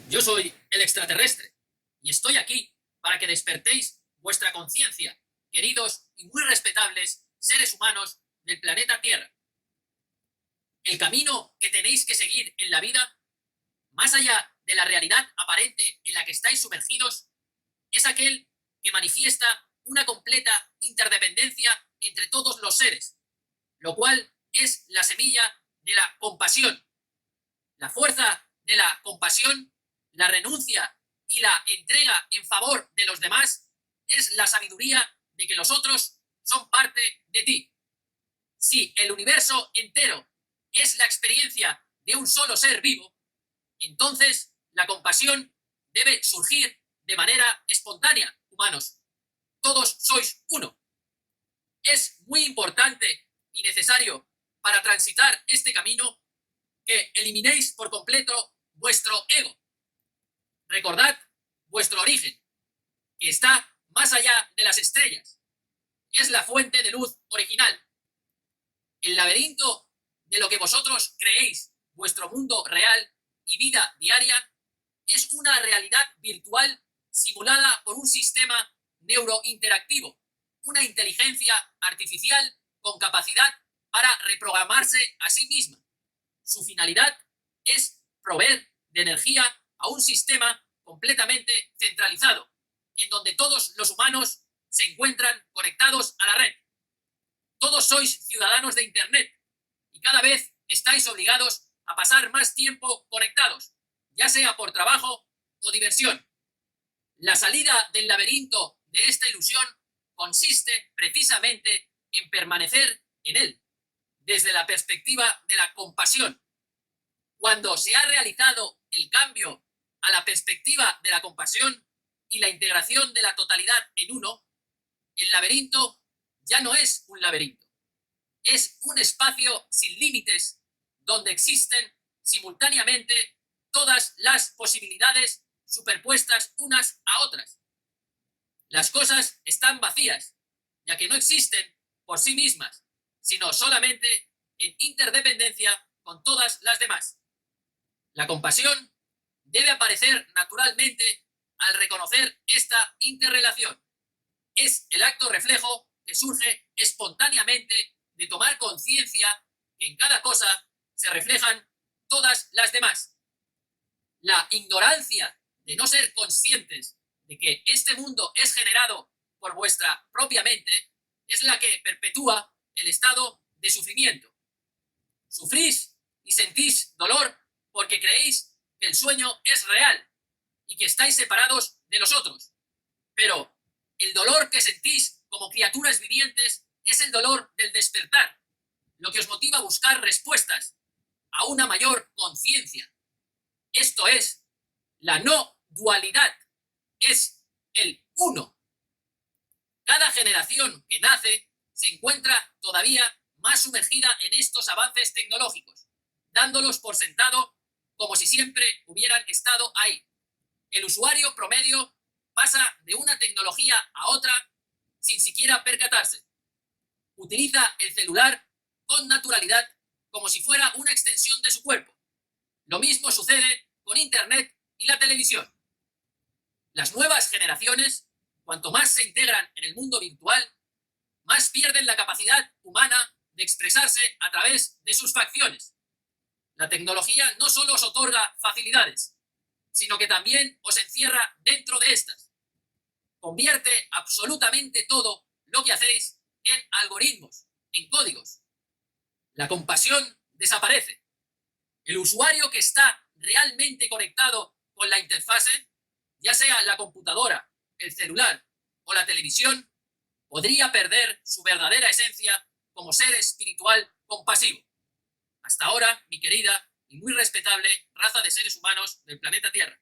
Yo soy el extraterrestre y estoy aquí para que despertéis vuestra conciencia, queridos y muy respetables seres humanos del planeta Tierra. El camino que tenéis que seguir en la vida, más allá de la realidad aparente en la que estáis sumergidos, es aquel que manifiesta una completa interdependencia entre todos los seres, lo cual es la semilla de la compasión. La fuerza de la compasión, la renuncia y la entrega en favor de los demás es la sabiduría de que los otros son parte de ti. Si el universo entero es la experiencia de un solo ser vivo, entonces la compasión debe surgir de manera espontánea, humanos. Todos sois uno. Es muy importante y necesario para transitar este camino que eliminéis por completo vuestro ego. Recordad vuestro origen, que está más allá de las estrellas. Es la fuente de luz original. El laberinto de lo que vosotros creéis, vuestro mundo real y vida diaria, es una realidad virtual simulada por un sistema neurointeractivo, una inteligencia artificial con capacidad para reprogramarse a sí misma. Su finalidad es proveer de energía a un sistema completamente centralizado, en donde todos los humanos se encuentran conectados a la red. Todos sois ciudadanos de Internet y cada vez estáis obligados a pasar más tiempo conectados, ya sea por trabajo o diversión. La salida del laberinto de esta ilusión consiste precisamente en permanecer en él, desde la perspectiva de la compasión. Cuando se ha realizado el cambio a la perspectiva de la compasión y la integración de la totalidad en uno, el laberinto ya no es un laberinto. Es un espacio sin límites donde existen simultáneamente todas las posibilidades superpuestas unas a otras. Las cosas están vacías, ya que no existen por sí mismas, sino solamente en interdependencia con todas las demás. La compasión debe aparecer naturalmente al reconocer esta interrelación. Es el acto reflejo que surge espontáneamente de tomar conciencia que en cada cosa se reflejan todas las demás. La ignorancia de no ser conscientes de que este mundo es generado por vuestra propia mente es la que perpetúa el estado de sufrimiento. Sufrís y sentís dolor porque creéis que el sueño es real y que estáis separados de los otros. Pero el dolor que sentís como criaturas vivientes es el dolor del despertar, lo que os motiva a buscar respuestas a una mayor conciencia. Esto es la no dualidad, es el uno. Cada generación que nace se encuentra todavía más sumergida en estos avances tecnológicos, dándolos por sentado como si siempre hubieran estado ahí. El usuario promedio pasa de una tecnología a otra sin siquiera percatarse. Utiliza el celular con naturalidad como si fuera una extensión de su cuerpo. Lo mismo sucede con Internet y la televisión. Las nuevas generaciones, cuanto más se integran en el mundo virtual, más pierden la capacidad humana de expresarse a través de sus facciones. La tecnología no solo os otorga facilidades, sino que también os encierra dentro de estas. Convierte absolutamente todo lo que hacéis en algoritmos, en códigos. La compasión desaparece. El usuario que está realmente conectado con la interfase, ya sea la computadora, el celular o la televisión, podría perder su verdadera esencia como ser espiritual compasivo. Hasta ahora, mi querida y muy respetable raza de seres humanos del planeta Tierra.